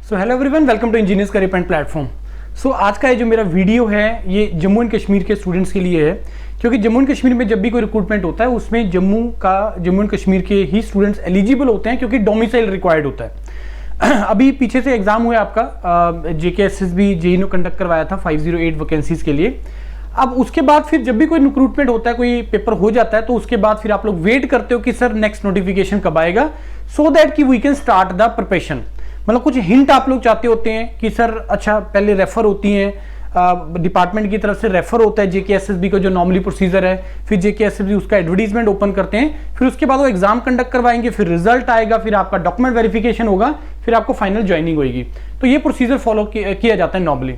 So hello everyone, welcome to engineers career point platform. So आज का ये जो मेरा वीडियो है ये जम्मू एंड कश्मीर के स्टूडेंट्स के लिए है, क्योंकि जम्मू एंड कश्मीर में जब भी कोई रिक्रूटमेंट होता है उसमें जम्मू एंड कश्मीर के ही स्टूडेंट्स एलिजिबल होते हैं, क्योंकि डोमिसाइल रिक्वायर्ड होता है। अभी पीछे से एग्जाम हुआ आपका JKSSB जेईई ने कंडक्ट करवाया था 508 वैकेंसीज के लिए। अब उसके बाद फिर जब भी कोई रिक्रूटमेंट होता है, कोई पेपर हो जाता है, तो उसके बाद फिर आप लोग वेट करते हो कि सर नेक्स्ट नोटिफिकेशन कब आएगा, सो दैट कि we can start the preparation. मतलब कुछ हिंट आप लोग चाहते होते हैं कि सर अच्छा पहले रेफर होती हैं डिपार्टमेंट की तरफ से, रेफर होता है JKSSB का जो नॉर्मली प्रोसीजर है, फिर JKSSB उसका एडवर्टीजमेंट ओपन करते हैं, फिर उसके बाद वो एग्जाम कंडक्ट करवाएंगे, फिर रिजल्ट आएगा, फिर आपका डॉक्यूमेंट वेरिफिकेशन होगा, फिर आपको फाइनल ज्वाइनिंग होगी। तो ये प्रोसीजर फॉलो किया जाता है नॉर्मली।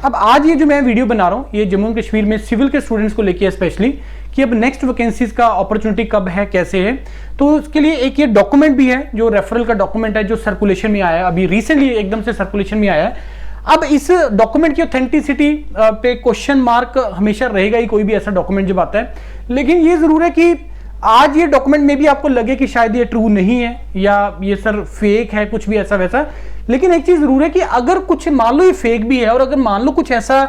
अब आज ये जो मैं वीडियो बना रहा हूँ ये जम्मू एंड कश्मीर में सिविल के स्टूडेंट्स को लेके स्पेशली, कि अब नेक्स्ट वैकेंसीज का अपॉर्चुनिटी कब है, कैसे है। तो उसके लिए एक ये डॉक्यूमेंट भी है जो रेफरल का डॉक्यूमेंट है, जो सर्कुलेशन में आया है, अभी रिसेंटली एकदम से सर्कुलेशन में आया है। अब इस डॉक्यूमेंट की ऑथेंटिसिटी पे क्वेश्चन मार्क हमेशा रहेगा ही, कोई भी ऐसा डॉक्यूमेंट जब आता है। लेकिन ये जरूर है कि आज ये डॉक्यूमेंट में भी आपको लगे कि शायद ये ट्रू नहीं है या ये सर फेक है, कुछ भी ऐसा वैसा। लेकिन एक चीज जरूर है कि अगर कुछ मान लो ये फेक भी है, और अगर मान लो कुछ ऐसा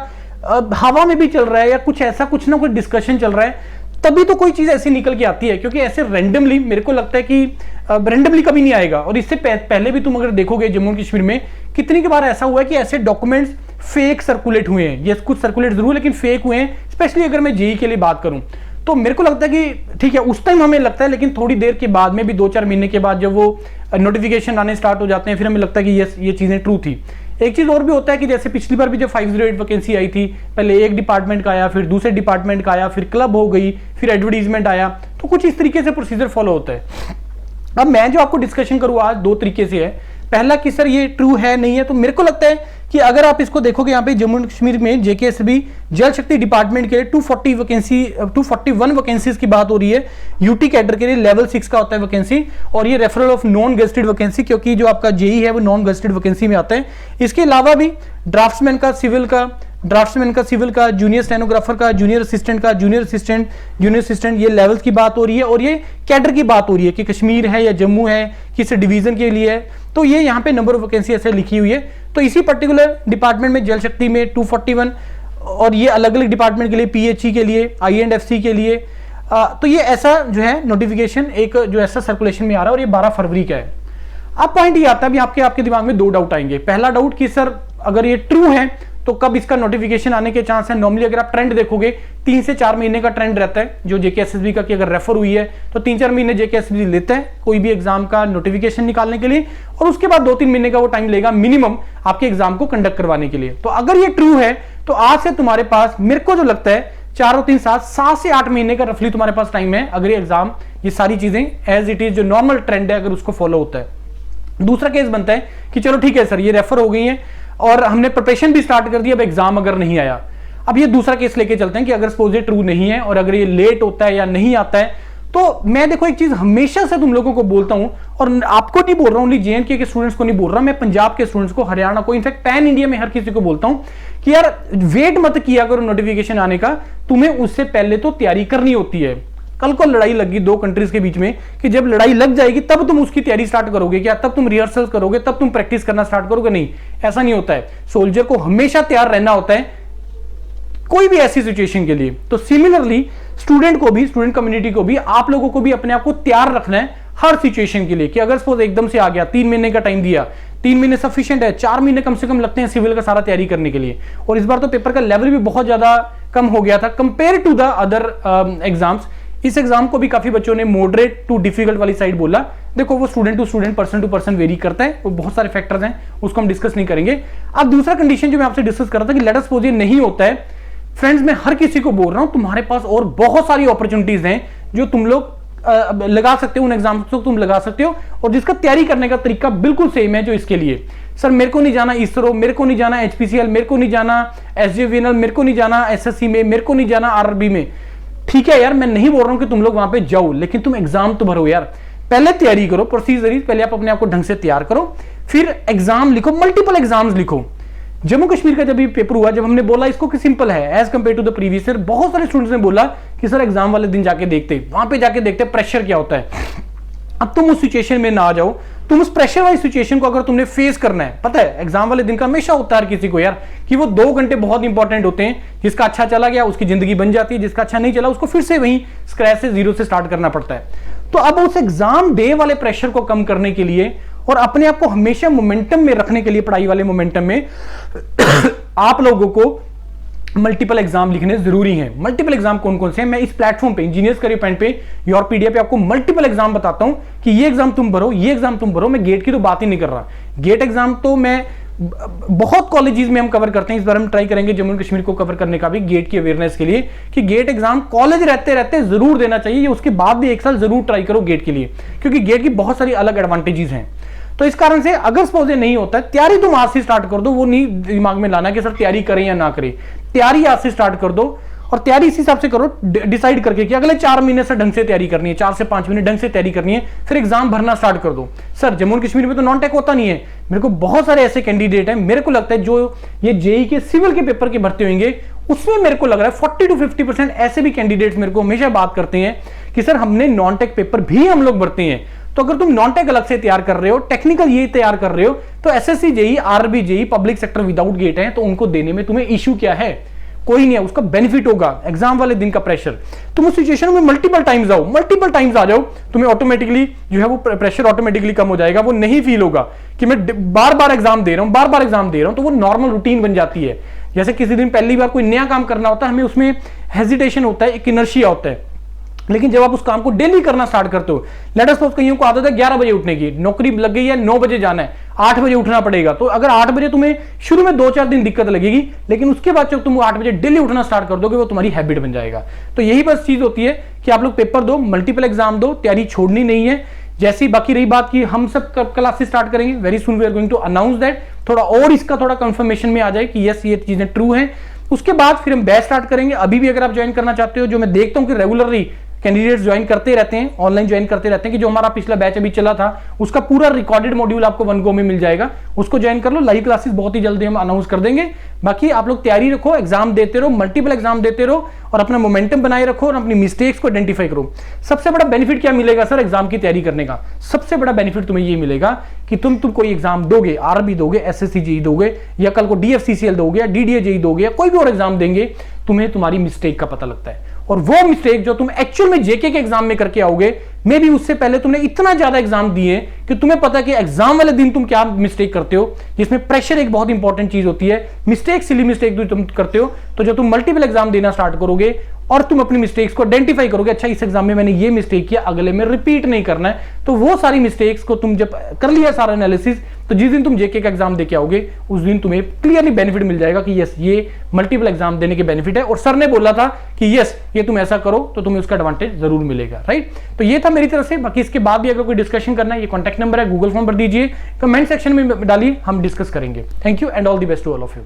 हवा में भी चल रहा है, या कुछ ऐसा कुछ ना कुछ डिस्कशन चल रहा है, तभी तो कोई चीज ऐसी निकल के आती है। क्योंकि ऐसे रैंडमली मेरे को लगता है कि रैंडमली कभी नहीं आएगा। और इससे पहले भी तुम अगर देखोगे जम्मू एंड कश्मीर में कितनी के बार ऐसा हुआ है कि ऐसे डॉक्यूमेंट्स फेक सर्कुलेट हुए हैं। ये कुछ सर्कुलेट जरूर लेकिन फेक हुए हैं। स्पेशली अगर मैं जेईई के लिए बात करूं तो मेरे को लगता है कि ठीक है उस टाइम हमें लगता है, लेकिन थोड़ी देर के बाद में भी 2-4 महीने के बाद जब वो नोटिफिकेशन आने स्टार्ट हो जाते हैं, फिर हमें लगता है कि ये चीजें ट्रू थी। एक चीज और भी होता है कि जैसे पिछली बार भी जब 508 वैकेंसी आई थी, पहले एक डिपार्टमेंट का आया, फिर दूसरे डिपार्टमेंट का आया, फिर क्लब हो गई, फिर एडवर्टीजमेंट आया, तो कुछ इस तरीके से प्रोसीजर फॉलो होता है। अब मैं जो आपको डिस्कशन करूँ आज 2 तरीके से है। पहला कि सर ये ट्रू है नहीं है, तो मेरे को लगता है कि अगर आप इसको देखोगे यहाँ पे जम्मू एंड कश्मीर में JKSSB जल शक्ति डिपार्टमेंट के लिए 241 वैकेंसीज की बात हो रही है। यूटी कैडर के लिए लेवल 6 का होता है वैकेंसी, और ये referral of non gazetted vacancy, क्योंकि जो आपका जेईई है वो नॉन गेस्टेड वैकेंसी में आता है। इसके अलावा भी ड्राफ्ट्समैन का सिविल का, जूनियर स्टेनोग्राफर का, जूनियर असिस्टेंट, ये लेवल्स की बात हो रही है। और ये कैडर की बात हो रही है कि कश्मीर है या जम्मू है, किस डिवीजन के लिए है। तो ये यहाँ पे नंबर ऑफ वैकेंसी ऐसे लिखी हुई है। तो इसी पर्टिकुलर डिपार्टमेंट में जल शक्ति में 241, और ये अलग अलग डिपार्टमेंट के लिए, PHE के लिए, INDFC के लिए। तो ये ऐसा जो है नोटिफिकेशन एक जो ऐसा सर्कुलेशन में आ रहा है, और ये 12 फरवरी का है। अब पॉइंट ये आता है, अभी आपके दिमाग में 2 डाउट आएंगे। पहला डाउट कि सर अगर ये ट्रू है तो कब इसका नोटिफिकेशन आने के चांस है। नॉर्मली अगर आप ट्रेंड देखोगे 3 से 4 महीने का ट्रेंड रहता है जो JKSSB का, कि अगर रेफर हुई है तो 3-4 महीने JKSSB लेता है कोई भी एग्जाम का नोटिफिकेशन निकालने के लिए, और उसके बाद 2-3 महीने का वो टाइम लेगा मिनिमम आपके एग्जाम को कंडक्ट करवाने के लिए। तो अगर ये ट्रू है तो आज से तुम्हारे पास, मेरे को जो लगता है 4 और 3 7 से 8 महीने का रफली तुम्हारे पास टाइम है, अगर ये एग्जाम ये सारी चीजें एज इट इज जो नॉर्मल ट्रेंड है अगर उसको फॉलो होता है। दूसरा केस बनता है कि चलो ठीक है सर ये रेफर हो गई है और हमने प्रिपरेशन भी स्टार्ट कर दी, अब एग्जाम अगर नहीं आया। अब ये दूसरा केस लेके चलते हैं कि अगर सपोज ये ट्रू नहीं है और अगर ये लेट होता है या नहीं आता है, तो मैं देखो एक चीज हमेशा से तुम लोगों को बोलता हूं, और आपको नहीं बोल रहा हूं, ओनली JNK के स्टूडेंट्स को नहीं बोल रहा, मैं पंजाब के स्टूडेंट्स को, हरियाणा को, इनफैक्ट पैन इंडिया में हर किसी को बोलता हूं कि यार वेट मत किया करो नोटिफिकेशन आने का, तुम्हें उससे पहले तो तैयारी करनी होती है। कल को लड़ाई लगी 2 कंट्रीज के बीच में, कि जब लड़ाई लग जाएगी तब तुम उसकी तैयारी स्टार्ट करोगे क्या, तब तुम रिहर्सल करोगे, तब तुम प्रैक्टिस करना स्टार्ट करोगे? नहीं, ऐसा नहीं होता है। सोल्जर को हमेशा तैयार रहना होता है कोई भी ऐसी सिचुएशन के लिए। तो सिमिलरली स्टूडेंट को भी, स्टूडेंट कम्युनिटी को भी, आप लोगों को भी अपने आप को तैयार रखना है हर सिचुएशन के लिए, कि अगर सपोज एकदम से आ गया, 3 महीने का टाइम दिया, 3 महीने सफिशिएंट है, 4 महीने कम से कम लगते हैं सिविल का सारा तैयारी करने के लिए। और इस बार तो पेपर का लेवल भी बहुत ज्यादा कम हो गया था compare to the other exams. इस एग्जाम को भी काफी बच्चों ने मॉडरेट टू डिफिकल्ट वाली साइड बोला। देखो वो student to student, person to person vary करता है, वो बहुत सारे फैक्टर्स हैं, उसको हम डिस्कस नहीं करेंगे। अब दूसरा कंडीशन जो मैं आपसे डिस्कस कर रहा था कि लेट अस सपोज ये नहीं होता है, फ्रेंड्स मैं हर किसी को बोल रहा हूं तुम्हारे पास और बहुत सारी अपॉर्चुनिटीज हैं जो तुम लोग लगा सकते हो, उन एग्जाम को तुम लगा सकते हो, और जिसका तैयारी करने का तरीका बिल्कुल सेम है जो इसके लिए। सर मेरे को नहीं जाना इसरो, मेरे को नहीं जाना HPCL, मेरे को नहीं जाना SJVNL, मेरे को नहीं जाना SSC में, मेरे को नहीं जाना RRB में। ठीक है यार, मैं नहीं बोल रहा हूं कि तुम लोग वहां पे जाओ, लेकिन तुम एग्जाम तो भरो यार, पहले तैयारी करो, प्रोसीजर पहले आप अपने आप को ढंग से तैयार करो, फिर एग्जाम लिखो, मल्टीपल एग्जाम्स लिखो। जम्मू कश्मीर का जब ये पेपर हुआ, जब हमने बोला इसको कि सिंपल है as compare to the previous year, बहुत सारे स्टूडेंट्स ने बोला कि सर एग्जाम वाले दिन जाके देखते, वहां पे जाके देखते प्रेशर क्या होता है। अब तुम उस सिचुएशन में ना आ जाओ, तुम उस प्रेशर वाली सिचुएशन को अगर तुमने फेस करना है, पता है एग्जाम वाले दिन का हमेशा होता है किसी को यार कि वो 2 घंटे बहुत इंपॉर्टेंट होते हैं, जिसका अच्छा चला गया उसकी जिंदगी बन जाती है, जिसका अच्छा नहीं चला उसको फिर से वहीं स्क्रैच से जीरो से स्टार्ट करना पड़ता है। तो अब उस एग्जाम डे वाले प्रेशर को कम करने के लिए और अपने आप को हमेशा मोमेंटम में रखने के लिए, पढ़ाई वाले मोमेंटम में आप लोगों को मल्टीपल एग्जाम लिखने जरूरी हैं। मल्टीपल एग्जाम कौन कौन से हैं, मैं इस प्लेटफॉर्म पे इंजीनियर्स करियर पॉइंट पे योरपीडिया पे आपको मल्टीपल एग्जाम बताता हूं कि ये एग्जाम तुम भरो, ये एग्जाम तुम भरो। मैं गेट की तो बात ही नहीं कर रहा। गेट एग्जाम तो मैं बहुत कॉलेजेस में हम कवर करते हैं, इस बार हम ट्राई करेंगे जम्मू एंड कश्मीर को कवर करने का भी गेट की अवेयरनेस के लिए कि गेट एग्जाम कॉलेज रहते रहते जरूर देना चाहिए, उसके बाद भी 1 साल जरूर ट्राई करो गेट के लिए, क्योंकि गेट की बहुत सारी अलग एडवांटेजेस हैं। तो इस कारण से अगर सपोज नहीं होता है, तैयारी तुम आज से स्टार्ट कर दो, वो नहीं दिमाग में लाना कि सर तैयारी करें या ना करें। तैयारी आज से स्टार्ट कर दो और तैयारी इसी हिसाब से करो, डिसाइड करके कि अगले 4 महीने से ढंग से तैयारी करनी है, 4 से 5 महीने ढंग से तैयारी करनी है, फिर एग्जाम भरना स्टार्ट कर दो। सर जम्मू एंड कश्मीर में तो नॉन टेक होता नहीं है। मेरे को बहुत सारे ऐसे कैंडिडेट हैं, मेरे को लगता है जो ये जेई के सिविल के पेपर के भरते होंगे, उसमें मेरे को लग रहा है 40 to 50% ऐसे भी कैंडिडेट्स मेरे को हमेशा बात करते हैं कि सर हमने नॉन टेक पेपर भी हम लोग भरते हैं। तो अगर तुम नॉन टेक अलग से तैयार कर रहे हो, टेक्निकल ये तैयार कर रहे हो, तो SSC JE, RB JE, public sector without GATE है, तो उनको देने में तुम्हें इश्यू क्या है? कोई नहीं है, उसका बेनिफिट होगा। एग्जाम वाले दिन का प्रेशर, तुम उस सिचुएशन में मल्टीपल टाइम्स आ जाओ, तुम्हें ऑटोमेटिकली जो है वो प्रेशर ऑटोमेटिकली कम हो जाएगा। वो नहीं फील होगा कि मैं बार बार एग्जाम दे रहा हूं, तो वो नॉर्मल रूटीन बन जाती है। जैसे किसी दिन पहली बार कोई नया काम करना होता है, हमें उसमें हेजिटेशन होता है, एक इनर्शिया होता है, लेकिन जब आप उस काम को डेली करना स्टार्ट करते हो, लेट अस सपोज कईयों को आदत है 11 बजे उठने की, नौकरी लग गई है 9 बजे जाना है, 8 बजे उठना पड़ेगा। तो अगर 8 बजे तुम्हें शुरू में 2-4 दिन दिक्कत लगेगी, लेकिन उसके बाद जब तुम 8 बजे डेली उठना स्टार्ट कर दोगे, वो तुम्हारी हैबिट बन जाएगा। तो यही बस चीज होती है कि आप लोग पेपर दो, मल्टीपल एग्जाम दो, तैयारी छोड़नी नहीं है। जैसी बाकी रही बात की हम सब कब क्लासेस स्टार्ट करेंगे, very soon we are going to announce that, थोड़ा और इसका थोड़ा कंफर्मेशन में आ जाए कि यस ये चीजें ट्रू हैं। उसके बाद फिर हम बैच स्टार्ट करेंगे। अभी भी अगर आप ज्वाइन करना चाहते हो, जो मैं देखता हूं कि रेगुलरली कैंडिडेट्स ज्वाइन करते रहते हैं, ऑनलाइन ज्वाइन करते रहते हैं, कि जो हमारा पिछला बैच अभी चला था उसका पूरा रिकॉर्डेड मॉड्यूल आपको 1 गो में मिल जाएगा, उसको ज्वाइन कर लो। लाइव क्लासेस बहुत ही जल्दी हम अनाउंस कर देंगे। बाकी आप लोग तैयारी रखो, एग्जाम देते रहो, मल्टीपल एग्जाम देते रहो और अपना मोमेंटम बनाए रखो और अपनी मिस्टेक्स को आइडेंटिफाई करो। सबसे बड़ा बेनिफिट क्या मिलेगा सर एग्जाम की तैयारी करने का? सबसे बड़ा बेनिफिट तुम्हें ये मिलेगा कि तुम कोई एग्जाम दोगे, आरबी दोगे, एसएससी जेई दोगे, या कल को डीएफसीसीएल दोगे, या डीडीए जेई दोगे, या कोई भी और एग्जाम देंगे, तुम्हें तुम्हारी मिस्टेक का पता लगता है। और वो मिस्टेक जो तुम एक्चुअल में जेके के एग्जाम में करके आओगे, मे भी उससे पहले तुमने इतना ज्यादा एग्जाम दिए कि तुम्हें पता है कि एग्जाम वाले दिन तुम क्या मिस्टेक करते हो, जिसमें प्रेशर एक बहुत इंपॉर्टेंट चीज होती है। मिस्टेक, सिली मिस्टेक जो तुम करते हो, तो जब तुम मल्टीपल एग्जाम देना स्टार्ट करोगे और तुम अपनी मिस्टेक्स को आइडेंटिफाई करोगे, अच्छा इस एग्जाम में मैंने ये मिस्टेक किया, अगले में रिपीट नहीं करना है, तो वो सारी मिस्टेक्स को तुम जब कर लिया सारा एनालिसिस, तो जिस दिन तुम जेके का एग्जाम देके आओगे उस दिन तुम्हें क्लियरली बेनिफिट मिल जाएगा कि यस ये मल्टीपल एग्जाम देने के बेनिफिट है, और सर ने बोला था कि यस ये तुम ऐसा करो तो तुम्हें उसका एडवांटेज जरूर मिलेगा, राइट। तो ये था मेरी तरफ से। बाकी इसके बाद भी अगर कोई डिस्कशन करना है, ये कॉन्टैक्ट नंबर है, गूगल फॉर्म भर दीजिए, कमेंट सेक्शन में डालिए, हम डिस्कस करेंगे। Thank you and all the best to all of you.